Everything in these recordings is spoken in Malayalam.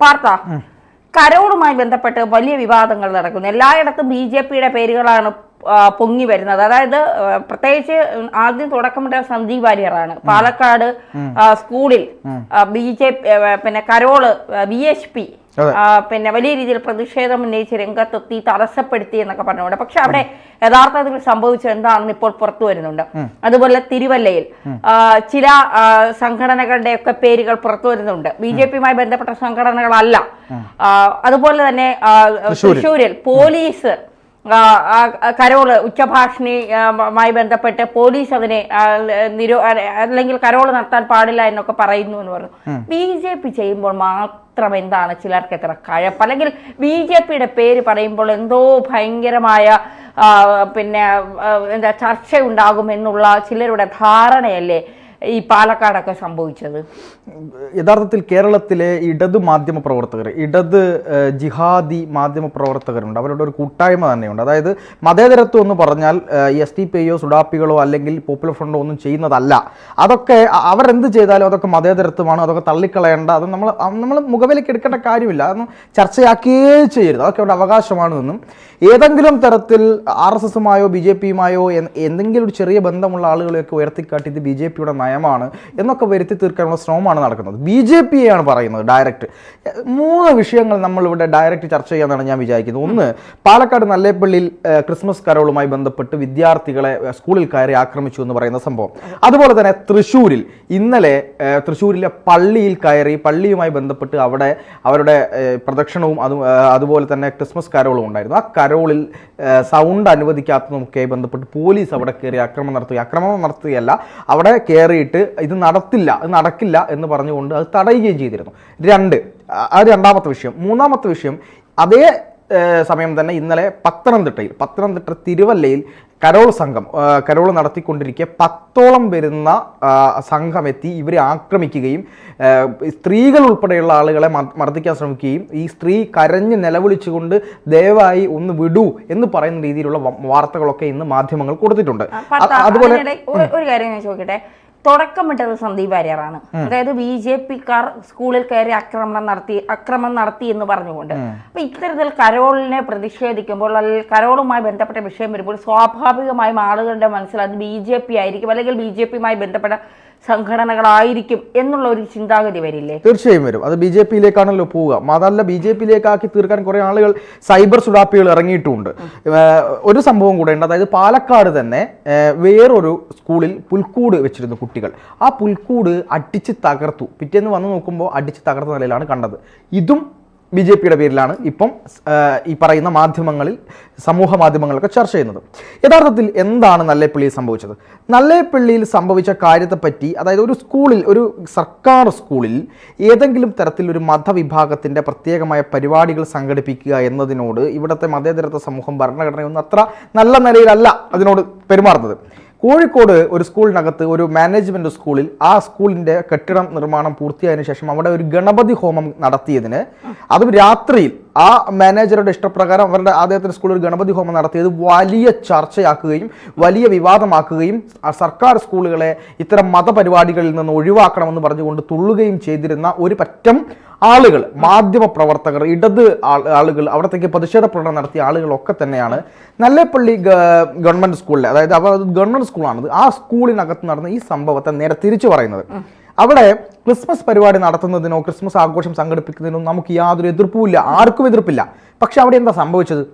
പാർത്ത കരോളുമായി ബന്ധപ്പെട്ട് വലിയ വിവാദങ്ങൾ നടക്കുന്നു. എല്ലായിടത്തും BJPയുടെ പേരുകളാണ് പൊങ്ങി വരുന്നത്. അതായത് പ്രത്യേകിച്ച് ആദ്യം തുടക്കമിട്ട സന്ദീപ് വാര്യറാണ്. പാലക്കാട് സ്കൂളിൽ BJP പിന്നെ കരോള് VHP പിന്നെ വലിയ രീതിയിൽ പ്രതിഷേധം ഉന്നയിച്ച് രംഗത്തെത്തി തടസ്സപ്പെടുത്തി എന്നൊക്കെ പറഞ്ഞുകൊണ്ട്. പക്ഷെ അവിടെ യഥാർത്ഥത്തിൽ സംഭവിച്ചത് എന്താണെന്ന് ഇപ്പോൾ പുറത്തു വരുന്നുണ്ട്. അതുപോലെ തിരുവല്ലയിൽ ചില സംഘടനകളുടെയൊക്കെ പേരുകൾ പുറത്തു വരുന്നുണ്ട്. BJPയുമായി ബന്ധപ്പെട്ട സംഘടനകളല്ല. അതുപോലെ തന്നെ തൃശ്ശൂരിൽ പോലീസ് കരോള് ഉച്ചഭാഷിണിയുമായി ബന്ധപ്പെട്ട് പോലീസ് അതിനെ അല്ലെങ്കിൽ കരോള് നടത്താൻ പാടില്ല എന്നൊക്കെ പറയുന്നു എന്ന് പറഞ്ഞു. BJP ചെയ്യുമ്പോൾ മാത്രം എന്താണ് ചിലർക്ക് എത്ര കഴപ്പ്? അല്ലെങ്കിൽ BJPയുടെ പേര് പറയുമ്പോൾ എന്തോ ഭയങ്കരമായ പിന്നെ എന്താ ചർച്ചയുണ്ടാകും എന്നുള്ള ചിലരുടെ ധാരണയല്ലേ ഈ പാലക്കാടൊക്കെ സംഭവിച്ചത്? യഥാർത്ഥത്തിൽ കേരളത്തിലെ ഇടത് മാധ്യമ പ്രവർത്തകർ, ഇടത് ജിഹാദി മാധ്യമ പ്രവർത്തകരുണ്ട്. അവരുടെ ഒരു കൂട്ടായ്മ തന്നെയുണ്ട്. അതായത് മതേതരത്വം എന്ന് പറഞ്ഞാൽ SDPയോ സുഡാപ്പികളോ അല്ലെങ്കിൽ പോപ്പുലർ ഫ്രണ്ടോ ഒന്നും ചെയ്യുന്നതല്ല. അതൊക്കെ അവരെന്ത് ചെയ്താലും അതൊക്കെ മതേതരത്വമാണ്, അതൊക്കെ തള്ളിക്കളയേണ്ട, അത് നമ്മൾ മുഖവിലേക്ക് എടുക്കേണ്ട കാര്യമില്ല, അതൊന്നും ചർച്ചയാക്കിയേ ചെയ്യരുത്, അതൊക്കെ അവരുടെ അവകാശമാണെന്നും ഏതെങ്കിലും തരത്തിൽ RSSുമായോ BJPയുമായോ എന്തെങ്കിലും ഒരു ചെറിയ ബന്ധമുള്ള ആളുകളെയൊക്കെ ഉയർത്തിക്കാട്ടി ഇത് BJPയുടെ നയമാണ് എന്നൊക്കെ വരുത്തി തീർക്കാനുള്ള ശ്രമമാണ് നടക്കുന്നത്. BJPയെയാണ് പറയുന്നത് ഡയറക്റ്റ്. 3 വിഷയങ്ങൾ നമ്മളിവിടെ ഡയറക്റ്റ് ചർച്ച ചെയ്യാന്നാണ് ഞാൻ വിചാരിക്കുന്നത്. ഒന്ന്, പാലക്കാട് നല്ലേപ്പള്ളിയിൽ ക്രിസ്മസ് കരോളുമായി ബന്ധപ്പെട്ട് വിദ്യാർത്ഥികളെ സ്കൂളിൽ കയറി ആക്രമിച്ചു എന്ന് പറയുന്ന സംഭവം. അതുപോലെ തന്നെ തൃശ്ശൂരിൽ ഇന്നലെ തൃശ്ശൂരിലെ പള്ളിയിൽ കയറി പള്ളിയുമായി ബന്ധപ്പെട്ട് അവിടെ അവരുടെ പ്രദക്ഷിണവും അതുപോലെ തന്നെ ക്രിസ്മസ് കരോളും ഉണ്ടായിരുന്നു. ആ കരോളിൽ സൗണ്ട് അനുവദിക്കാത്തതുമൊക്കെ ബന്ധപ്പെട്ട് പോലീസ് അവിടെ കയറി ആക്രമണം നടത്തുകയല്ല, അവിടെ കയറിയിട്ട് ഇത് നടക്കില്ല എന്ന് പറഞ്ഞുകൊണ്ട് അത് തടയുകയും ചെയ്തിരുന്നു. അത് രണ്ടാമത്തെ വിഷയം. മൂന്നാമത്തെ വിഷയം, അതേ സമയം തന്നെ ഇന്നലെ പത്തനംതിട്ട തിരുവല്ലയിൽ കരോൾ നടത്തിക്കൊണ്ടിരിക്കെ 10ഓളം വരുന്ന സംഘമെത്തി ഇവരെ ആക്രമിക്കുകയും സ്ത്രീകൾ ഉൾപ്പെടെയുള്ള ആളുകളെ മർദ്ദിക്കാൻ ശ്രമിക്കുകയും ഈ സ്ത്രീ കരഞ്ഞ് നിലവിളിച്ചുകൊണ്ട് ദയവായി ഒന്ന് വിടൂ എന്ന് പറയുന്ന രീതിയിലുള്ള വാർത്തകളൊക്കെ ഇന്ന് മാധ്യമങ്ങൾ കൊടുത്തിട്ടുണ്ട്. അതുപോലെ ഒരു കാര്യം ഞാൻ ചോദിക്കട്ടെ, തുടക്കമിട്ടത് സന്ദീപ് വാര്യറാണ്. അതായത് BJPക്കാർ സ്കൂളിൽ കയറി അക്രമം നടത്തി എന്ന് പറഞ്ഞുകൊണ്ട്. അപ്പൊ ഇത്തരത്തിൽ കരോളിനെ പ്രതിഷേധിക്കുമ്പോൾ കരോളുമായി ബന്ധപ്പെട്ട വിഷയം വരുമ്പോൾ സ്വാഭാവികമായും ആളുകളുടെ മനസ്സിൽ അത് BJP ആയിരിക്കും അല്ലെങ്കിൽ BJPയുമായി ബന്ധപ്പെട്ട സംഘടനകളായിരിക്കും എന്നുള്ള ഒരു ചിന്താഗതി വരില്ലേ? തീർച്ചയായും വരും. അത് BJPയിലേക്കാണല്ലോ പോവുക. അതല്ല, BJPയിലേക്കാക്കി തീർക്കാൻ കുറെ ആളുകൾ സൈബർ സുഡാപ്പികൾ ഇറങ്ങിയിട്ടുമുണ്ട്. ഒരു സംഭവം കൂടെ ഉണ്ട്. അതായത് പാലക്കാട് തന്നെ വേറൊരു സ്കൂളിൽ പുൽക്കൂട് വെച്ചിരുന്നു കുട്ടികൾ. ആ പുൽക്കൂട് അടിച്ച് തകർത്തു. പിറ്റേന്ന് വന്ന് നോക്കുമ്പോൾ അടിച്ച് തകർത്ത നിലയിലാണ് കണ്ടത്. ഇതും BJPയുടെ പേരിലാണ് ഇപ്പം ഈ പറയുന്ന സമൂഹ മാധ്യമങ്ങളൊക്കെ ചർച്ച ചെയ്യുന്നത്. യഥാർത്ഥത്തിൽ എന്താണ് നല്ലേപ്പള്ളിയിൽ സംഭവിച്ചത്? നല്ലേപ്പള്ളിയിൽ സംഭവിച്ച കാര്യത്തെപ്പറ്റി, അതായത് ഒരു സർക്കാർ സ്കൂളിൽ ഏതെങ്കിലും തരത്തിലൊരു മതവിഭാഗത്തിൻ്റെ പ്രത്യേകമായ പരിപാടികൾ സംഘടിപ്പിക്കുക എന്നതിനോട് ഇവിടുത്തെ മതേതരത്വ സമൂഹം ഭരണഘടനയൊന്നും അത്ര നല്ല നിലയിലല്ല അതിനോട് പെരുമാറുന്നത്. കോഴിക്കോട് ഒരു സ്കൂളിനകത്ത്, ഒരു മാനേജ്മെന്റ് സ്കൂളിൽ, ആ സ്കൂളിന്റെ കെട്ടിട നിർമ്മാണം പൂർത്തിയായതിനു ശേഷം അവിടെ ഒരു ഗണപതി ഹോമം നടത്തിയതിന്, അതും രാത്രിയിൽ ആ മാനേജറുടെ ഇഷ്ടപ്രകാരം അദ്ദേഹത്തിന്റെ സ്കൂളിൽ ഒരു ഗണപതി ഹോമം നടത്തിയത് വലിയ ചർച്ചയാക്കുകയും വലിയ വിവാദമാക്കുകയും സർക്കാർ സ്കൂളുകളെ ഇത്തരം മതപരിപാടികളിൽ നിന്ന് ഒഴിവാക്കണമെന്ന് പറഞ്ഞുകൊണ്ട് തുള്ളുകയും ചെയ്തിരുന്ന ഒരു പറ്റം ആളുകൾ, മാധ്യമ പ്രവർത്തകർ, ഇടത് ആളുകൾ, അവിടത്തേക്ക് പ്രതിഷേധ പ്രകടനം നടത്തിയ ആളുകളൊക്കെ തന്നെയാണ് നല്ലേപ്പള്ളി ഗവൺമെന്റ് സ്കൂളിലെ, അതായത് ഗവൺമെന്റ് സ്കൂളാണത്, ആ സ്കൂളിനകത്ത് നടന്ന ഈ സംഭവത്തെ നേരെ തിരിച്ചു പറയുന്നത്. അവിടെ ക്രിസ്മസ് പരിപാടി നടത്തുന്നതിനോ ക്രിസ്മസ് ആഘോഷം സംഘടിപ്പിക്കുന്നതിനോ നമുക്ക് യാതൊരു എതിർപ്പുമില്ല, ആർക്കും എതിർപ്പില്ല. പക്ഷെ അവിടെ എന്താ സംഭവിച്ചത്?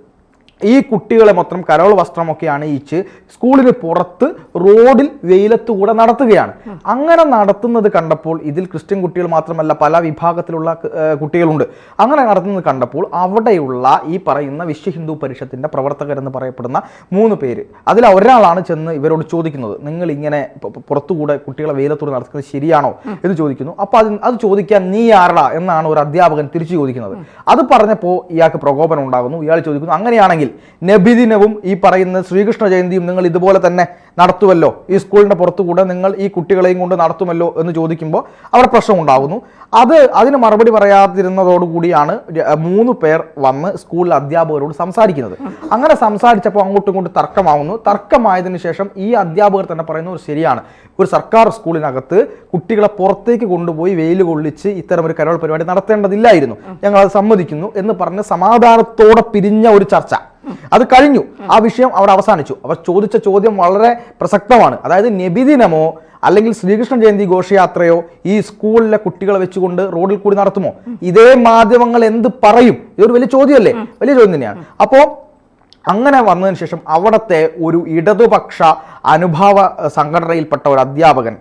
ഈ കുട്ടികളെ മൊത്തം കരോൾ വസ്ത്രമൊക്കെ അണിയിച്ച് സ്കൂളിന് പുറത്ത് റോഡിൽ വെയിലത്തുകൂടെ നടത്തുകയാണ്. അങ്ങനെ നടത്തുന്നത് കണ്ടപ്പോൾ, ഇതിൽ ക്രിസ്ത്യൻ കുട്ടികൾ മാത്രമല്ല പല വിഭാഗത്തിലുള്ള കുട്ടികളുണ്ട്, അങ്ങനെ നടത്തുന്നത് കണ്ടപ്പോൾ അവിടെയുള്ള ഈ പറയുന്ന വിശ്വ ഹിന്ദു പരിഷത്തിന്റെ പ്രവർത്തകരെന്ന് പറയപ്പെടുന്ന 3 പേര്, അതിൽ ഒരാളാണ് ചെന്ന് ഇവരോട് ചോദിക്കുന്നത്, നിങ്ങൾ ഇങ്ങനെ പുറത്തുകൂടെ കുട്ടികളെ വെയിലത്തൂടെ നടത്തുന്നത് ശരിയാണോ എന്ന് ചോദിക്കുന്നു. അപ്പൊ അത് ചോദിക്കാൻ നീ ആരടാ എന്നാണ് ഒരു അധ്യാപകൻ തിരിച്ചു ചോദിക്കുന്നത്. അത് പറഞ്ഞപ്പോൾ ഇയാൾക്ക് പ്രകോപനം ഉണ്ടാകുന്നു. ഇയാൾ ചോദിക്കുന്നു, അങ്ങനെയാണെങ്കിൽ നബിദിനവും ഈ പറയുന്ന ശ്രീകൃഷ്ണ ജയന്തിയും നിങ്ങൾ ഇതുപോലെ തന്നെ നടത്തുമല്ലോ, ഈ സ്കൂളിന്റെ പുറത്തുകൂടെ നിങ്ങൾ ഈ കുട്ടികളെയും കൊണ്ട് നടത്തുമല്ലോ എന്ന് ചോദിക്കുമ്പോൾ അവിടെ പ്രശ്നം ഉണ്ടാകുന്നു. അതിന് മറുപടി പറയാതിരുന്നതോടുകൂടിയാണ് 3 പേർ വന്ന് സ്കൂളിലെ അധ്യാപകരോട് സംസാരിക്കുന്നത്. അങ്ങനെ സംസാരിച്ചപ്പോൾ അങ്ങോട്ടും ഇങ്ങോട്ടും തർക്കമാവുന്നു. തർക്കമായതിനു ശേഷം ഈ അധ്യാപകർ തന്നെ പറയുന്നത് ശരിയാണ്, ഒരു സർക്കാർ സ്കൂളിനകത്ത് കുട്ടികളെ പുറത്തേക്ക് കൊണ്ടുപോയി വെയിൽ കൊള്ളിച്ച് ഇത്തരം ഒരു കരോൾ പരിപാടി നടത്തേണ്ടതില്ലായിരുന്നു, ഞങ്ങൾ അത് സമ്മതിക്കുന്നു എന്ന് പറഞ്ഞ് സമാധാനത്തോടെ പിരിഞ്ഞ ഒരു ചർച്ച അത് കഴിഞ്ഞു. ആ വിഷയം അവിടെ അവസാനിച്ചു. അവർ ചോദിച്ച ചോദ്യം വളരെ പ്രസക്തമാണ്. അതായത് നബിദിനമോ അല്ലെങ്കിൽ ശ്രീകൃഷ്ണ ജയന്തി ഘോഷയാത്രയോ ഈ സ്കൂളിലെ കുട്ടികളെ വെച്ചുകൊണ്ട് റോഡിൽ കൂടി നടത്തുമോ? ഇതേ മാധ്യമങ്ങൾ എന്ത് പറയും? ഇതൊരു വലിയ ചോദ്യമല്ലേ, വലിയ ചോദ്യം തന്നെയാണ്. അപ്പോൾ അങ്ങനെ വന്നതിന് ശേഷം അവിടുത്തെ ഒരു ഇടതുപക്ഷ അനുഭാവ സംഘടനയിൽപ്പെട്ട ഒരു അധ്യാപകൻ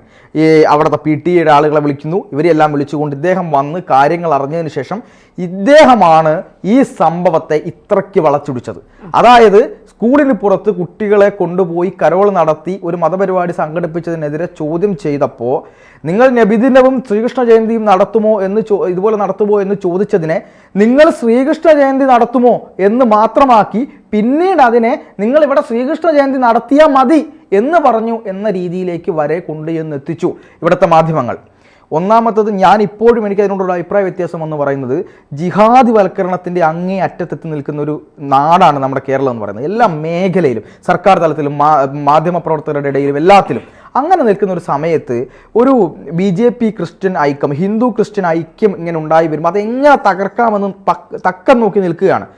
അവിടുത്തെ PTA ആളുകളെ വിളിക്കുന്നു. ഇവരെല്ലാം വിളിച്ചുകൊണ്ട് ഇദ്ദേഹം വന്ന് കാര്യങ്ങൾ അറിഞ്ഞതിന് ശേഷം ഇദ്ദേഹമാണ് ഈ സംഭവത്തെ ഇത്രയ്ക്ക് വളച്ചൊടിച്ചത്. അതായത് സ്കൂളിന് പുറത്ത് കുട്ടികളെ കൊണ്ടുപോയി കരോൾ നടത്തി ഒരു മതപരിപാടി സംഘടിപ്പിച്ചതിനെതിരെ ചോദ്യം ചെയ്തപ്പോൾ നിങ്ങൾ നബിദിനവും ശ്രീകൃഷ്ണ ജയന്തിയും നടത്തുമോ ഇതുപോലെ നടത്തുമോ എന്ന് ചോദിച്ചതിനെ നിങ്ങൾ ശ്രീകൃഷ്ണ ജയന്തി നടത്തുമോ എന്ന് മാത്രമാക്കി പിന്നീട് അതിനെ നിങ്ങൾ ഇവിടെ ശ്രീകൃഷ്ണ ജയന്തി നടത്തിയാൽ മതി എന്ന് പറഞ്ഞു എന്ന രീതിയിലേക്ക് വരെ കൊണ്ടുചെന്നെത്തിച്ചു ഇവിടുത്തെ മാധ്യമങ്ങൾ. ഒന്നാമത്തത്, ഞാൻ ഇപ്പോഴും എനിക്ക് അതിനോടുള്ള അഭിപ്രായ വ്യത്യാസം എന്ന് പറയുന്നത്, ജിഹാദി വൽക്കരണത്തിൻ്റെ അങ്ങേ അറ്റത്തെത്തി നിൽക്കുന്ന ഒരു നാടാണ് നമ്മുടെ കേരളം എന്ന് പറയുന്നത്. എല്ലാ മേഖലയിലും, സർക്കാർ തലത്തിലും, മാധ്യമപ്രവർത്തകരുടെ ഇടയിലും, എല്ലാത്തിലും അങ്ങനെ നിൽക്കുന്ന ഒരു സമയത്ത് ഒരു BJP ക്രിസ്ത്യൻ ഐക്യം, ഹിന്ദു ക്രിസ്ത്യൻ ഐക്യം ഇങ്ങനെ ഉണ്ടായി വരുമ്പോൾ അതെങ്ങനെ തകർക്കാമെന്ന് തക്കം നോക്കി നിൽക്കുകയാണ്.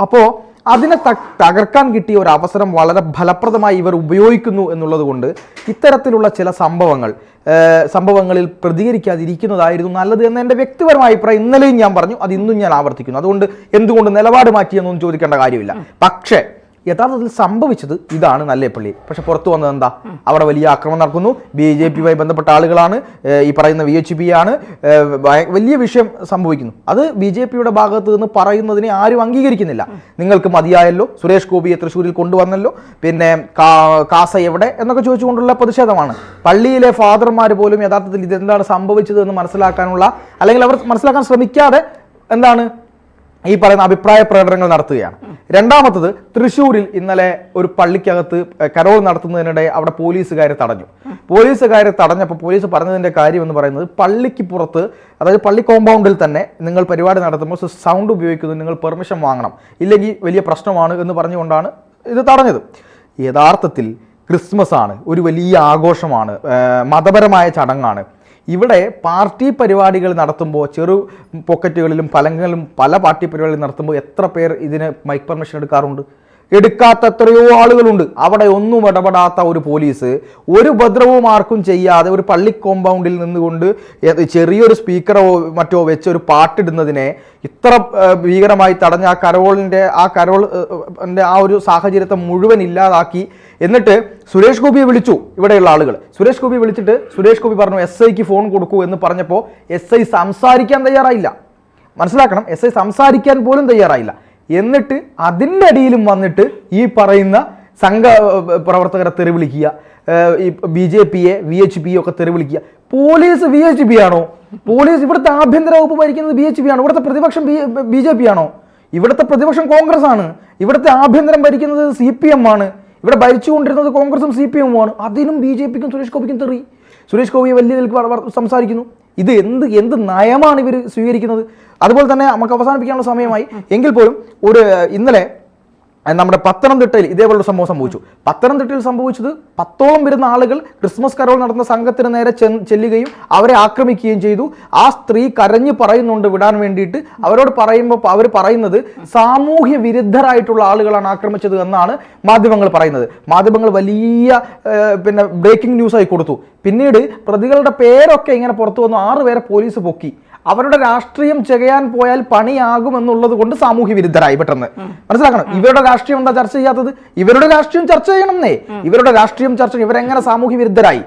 അപ്പോൾ അതിനെ തകർക്കാൻ കിട്ടിയ ഒരു അവസരം വളരെ ഫലപ്രദമായി ഇവർ ഉപയോഗിക്കുന്നു എന്നുള്ളത് കൊണ്ട് ഇത്തരത്തിലുള്ള ചില സംഭവങ്ങളിൽ പ്രതികരിക്കാതിരിക്കുന്നതായിരുന്നു നല്ലത് എന്ന് എൻ്റെ വ്യക്തിപരമായ അഭിപ്രായം ഇന്നലെയും ഞാൻ പറഞ്ഞു, അത് ഇന്നും ഞാൻ ആവർത്തിക്കുന്നു. അതുകൊണ്ട് എന്തുകൊണ്ട് നിലപാട് മാറ്റിയെന്നൊന്നും ചോദിക്കേണ്ട കാര്യമില്ല. പക്ഷേ യഥാർത്ഥത്തിൽ സംഭവിച്ചത് ഇതാണ് നല്ലേപ്പള്ളി. പക്ഷെ പുറത്തു വന്നത് എന്താ? അവിടെ വലിയ ആക്രമണം നടക്കുന്നു, BJPയുമായി ബന്ധപ്പെട്ട ആളുകളാണ്, ഈ പറയുന്ന VHP ആണ്, വലിയ വിഷയം സംഭവിക്കുന്നു. അത് BJPയുടെ ഭാഗത്ത് നിന്ന് പറയുന്നതിനെ ആരും അംഗീകരിക്കുന്നില്ല. നിങ്ങൾക്ക് മതിയായല്ലോ, സുരേഷ് ഗോപിയെ തൃശ്ശൂരിൽ കൊണ്ടുവന്നല്ലോ, പിന്നെ കാസ എവിടെ എന്നൊക്കെ ചോദിച്ചുകൊണ്ടുള്ള പ്രതിഷേധമാണ്. പള്ളിയിലെ ഫാദർമാർ പോലും യഥാർത്ഥത്തിൽ ഇതെന്താണ് സംഭവിച്ചത് എന്ന് മനസ്സിലാക്കാനുള്ള, അല്ലെങ്കിൽ അവർ മനസ്സിലാക്കാൻ ശ്രമിക്കാതെ എന്താണ് ഈ പറയുന്ന അഭിപ്രായ പ്രകടനങ്ങൾ നടത്തുകയാണ്. രണ്ടാമത്തത്, തൃശ്ശൂരിൽ ഇന്നലെ ഒരു പള്ളിക്കകത്ത് കരോൾ നടത്തുന്നതിനിടെ അവിടെ പോലീസുകാരെ തടഞ്ഞപ്പോൾ പോലീസ് പറഞ്ഞതിൻ്റെ കാര്യം എന്ന് പറയുന്നത്, പള്ളിക്ക് പുറത്ത്, അതായത് പള്ളി കോമ്പൗണ്ടിൽ തന്നെ നിങ്ങൾ പരിപാടി നടത്തുമ്പോൾ സൗണ്ട് ഉപയോഗിക്കുന്നത് നിങ്ങൾ പെർമിഷൻ വാങ്ങണം, ഇല്ലെങ്കിൽ വലിയ പ്രശ്നമാണ് എന്ന് പറഞ്ഞുകൊണ്ടാണ് ഇത് തടഞ്ഞത്. യഥാർത്ഥത്തിൽ ക്രിസ്മസ് ആണ്, ഒരു വലിയ ആഘോഷമാണ്, മതപരമായ ചടങ്ങാണ്. ഇവിടെ പാർട്ടി പരിപാടികൾ നടത്തുമ്പോൾ, ചെറു പോക്കറ്റുകളിലും പലങ്ങളിലും പല പാർട്ടി പരിപാടികൾ നടത്തുമ്പോൾ എത്ര പേർ ഇതിന് മൈക്ക് പെർമിഷൻ എടുക്കാറുണ്ട്? എടുക്കാത്ത എത്രയോ ആളുകളുണ്ട്. അവിടെ ഒന്നും ഇടപെടാത്ത ഒരു പോലീസ് ഒരു ഉപദ്രവവും ആർക്കും ചെയ്യാതെ ഒരു പള്ളി കോമ്പൗണ്ടിൽ നിന്നുകൊണ്ട് ചെറിയൊരു സ്പീക്കറോ മറ്റോ വെച്ച് ഒരു പാട്ടിടുന്നതിനെ ഇത്ര ഭീകരമായി തടഞ്ഞ കരോളിൻ്റെ ആ ഒരു സാഹചര്യത്തെ മുഴുവൻ ഇല്ലാതാക്കി. എന്നിട്ട് സുരേഷ് ഗോപിയെ വിളിച്ചു, ഇവിടെയുള്ള ആളുകൾ സുരേഷ് ഗോപിയെ വിളിച്ചിട്ട് സുരേഷ് ഗോപി പറഞ്ഞു SIക്ക് ഫോൺ കൊടുക്കൂ എന്ന് പറഞ്ഞപ്പോൾ SI സംസാരിക്കാൻ തയ്യാറായില്ല. മനസ്സിലാക്കണം, SI സംസാരിക്കാൻ പോലും തയ്യാറായില്ല. എന്നിട്ട് അതിൻ്റെ അടിയിലും വന്നിട്ട് ഈ പറയുന്ന സംഘ പ്രവർത്തകരെ തെറിവിളിക്കുക, ഈ BJPയെ VHPയെ ഒക്കെ തെറിവിളിക്കുക. പോലീസ് VHP ആണോ? പോലീസ് ഇവിടുത്തെ ആഭ്യന്തര വകുപ്പ് ഭരിക്കുന്നത് BHP ആണോ? ഇവിടുത്തെ പ്രതിപക്ഷം BJP ആണോ? ഇവിടുത്തെ പ്രതിപക്ഷം കോൺഗ്രസ് ആണ്. ഇവിടുത്തെ ആഭ്യന്തരം ഭരിക്കുന്നത് CPM ആണ്. ഇവിടെ ഭരിച്ചുകൊണ്ടിരുന്നത് കോൺഗ്രസും CPM ആണ്. അതിനും BJPക്കും സുരേഷ് ഗോപിക്കും തെറി. സുരേഷ് ഗോപിയെ വലിയ നിലയ്ക്ക് സംസാരിക്കുന്നു. ഇത് എന്ത് നയമാണ് ഇവർ സ്വീകരിക്കുന്നത്? അതുപോലെ തന്നെ നമുക്ക് അവസാനിപ്പിക്കാനുള്ള സമയമായി. എങ്കിൽ പോലും ഇന്നലെ നമ്മുടെ പത്തനംതിട്ടയിൽ ഇതേപോലുള്ള സംഭവം സംഭവിച്ചു. പത്തനംതിട്ടയിൽ സംഭവിച്ചത് 10ഓളം വരുന്ന ആളുകൾ ക്രിസ്മസ് കരോൾ നടത്തുന്ന സംഘത്തിന് നേരെ ചെല്ലുകയും അവരെ ആക്രമിക്കുകയും ചെയ്തു. ആ സ്ത്രീ കരഞ്ഞു പറയുന്നുണ്ട് വിടാൻ വേണ്ടിയിട്ട്. അവരോട് പറയുമ്പോൾ അവർ പറയുന്നത് സാമൂഹ്യ വിരുദ്ധരായിട്ടുള്ള ആളുകളാണ് ആക്രമിച്ചത് എന്നാണ് മാധ്യമങ്ങൾ പറയുന്നത്. മാധ്യമങ്ങൾ വലിയ ബ്രേക്കിംഗ് ന്യൂസായി കൊടുത്തു. പിന്നീട് പ്രതികളുടെ പേരൊക്കെ ഇങ്ങനെ പുറത്തു വന്നു. 6 പേരെ പോലീസ് പൊക്കി. അവരുടെ രാഷ്ട്രീയം ചെയ്യാൻ പോയാൽ പണിയാകുമെന്നുള്ളത് കൊണ്ട് സാമൂഹ്യ വിരുദ്ധരായി. പെട്ടെന്ന് മനസ്സിലാക്കണം, ഇവരുടെ രാഷ്ട്രീയം എന്താ ചർച്ച ചെയ്യാത്തത്? ഇവരുടെ രാഷ്ട്രീയം ചർച്ച ചെയ്യണമെന്നേ. ഇവരുടെ രാഷ്ട്രീയം ഇവരെങ്ങനെ സാമൂഹ്യ വിരുദ്ധരായി?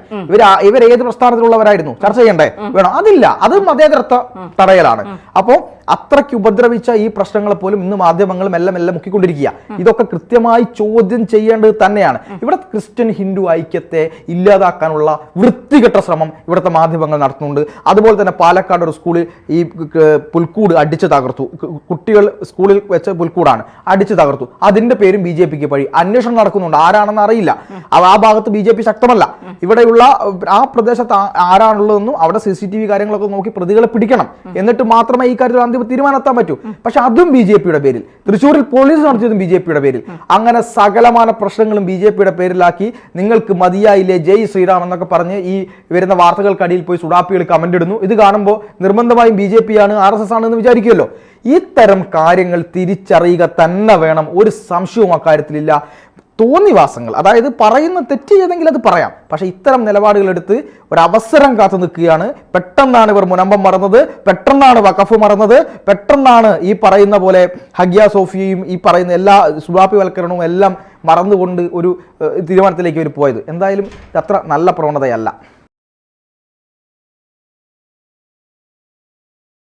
ഇവർ ഏത് പ്രസ്ഥാനത്തിലുള്ളവരായിരുന്നു? ചർച്ച ചെയ്യണ്ടേ? വേണം? അതില്ല, അത് മതേതരത്വ തടയലാണ്. അപ്പോൾ അത്രയ്ക്ക് ഉപദ്രവിച്ച ഈ പ്രശ്നങ്ങളെ പോലും ഇന്ന് മാധ്യമങ്ങൾ മെല്ലെ മെല്ലെ മുക്കിക്കൊണ്ടിരിക്കുക. ഇതൊക്കെ കൃത്യമായി ചോദ്യം ചെയ്യേണ്ടത് തന്നെയാണ്. ഇവിടെ ക്രിസ്ത്യൻ ഹിന്ദു ഐക്യത്തെ ഇല്ലാതാക്കാനുള്ള വൃത്തികെട്ട ശ്രമം ഇവിടുത്തെ മാധ്യമങ്ങൾ നടത്തുന്നുണ്ട്. അതുപോലെ തന്നെ പാലക്കാട് ഒരു സ്കൂളിൽ ഈ പുൽക്കൂട് അടിച്ചു തകർത്തു. കുട്ടികൾ സ്കൂളിൽ വെച്ച പുൽക്കൂടാണ്, അടിച്ചു തകർത്തു. അതിന്റെ പേരും BJPക്ക് പഴി. അന്വേഷണം നടക്കുന്നുണ്ട്, ആരാണെന്ന് അറിയില്ല. ആ ഭാഗത്ത് BJP ശക്തമല്ല. ഇവിടെയുള്ള ആ പ്രദേശത്ത് ആരാണുള്ളതെന്നും അവിടെ CCTV കാര്യങ്ങളൊക്കെ നോക്കി പ്രതികളെ പിടിക്കണം. എന്നിട്ട് മാത്രമേ ഈ കാര്യത്തിൽ അന്തിമ തീരുമാനം എത്താൻ പറ്റൂ. പക്ഷെ അതും BJPയുടെ പേരിൽ, തൃശ്ശൂരിൽ പോലീസ് നടത്തിയതും BJPയുടെ പേരിൽ. അങ്ങനെ സകലമാന പ്രശ്നങ്ങളും BJPയുടെ പേരിലാക്കി നിങ്ങൾക്ക് മതിയായില്ലേ ജയ് ശ്രീറാം എന്നൊക്കെ പറഞ്ഞ് ഈ വരുന്ന വാർത്തകൾക്കടിയിൽ പോയി സുഡാപ്പികൾ കമന്റ് ഇടുന്നു. ഇത് കാണുമ്പോൾ നിർബന്ധമായും BJP ആണ്, RSS ആണ് എന്ന് വിചാരിക്കുമല്ലോ. ഇത്തരം കാര്യങ്ങൾ തിരിച്ചറിയുക തന്നെ വേണം. ഒരു സംശയവും അക്കാര്യത്തിലില്ല. തോന്നിവാസങ്ങൾ, അതായത് പറയുന്ന തെറ്റ് ചെയ്തെങ്കിൽ അത് പറയാം, പക്ഷെ ഇത്തരം നിലപാടുകളെടുത്ത് ഒരവസരം കാത്തു നിൽക്കുകയാണ്. പെട്ടെന്നാണ് ഇവർ മുനമ്പം മറന്നത്, പെട്ടെന്നാണ് വഖഫ് മറന്നത്, പെട്ടെന്നാണ് ഈ പറയുന്ന പോലെ ഹഗിയ സോഫിയയും ഈ പറയുന്ന എല്ലാ സുഡാപ്പിവൽക്കരണവും എല്ലാം മറന്നുകൊണ്ട് ഒരു തീരുമാനത്തിലേക്ക് ഇവർ പോയത്. എന്തായാലും അത്ര നല്ല പ്രവണതയല്ല.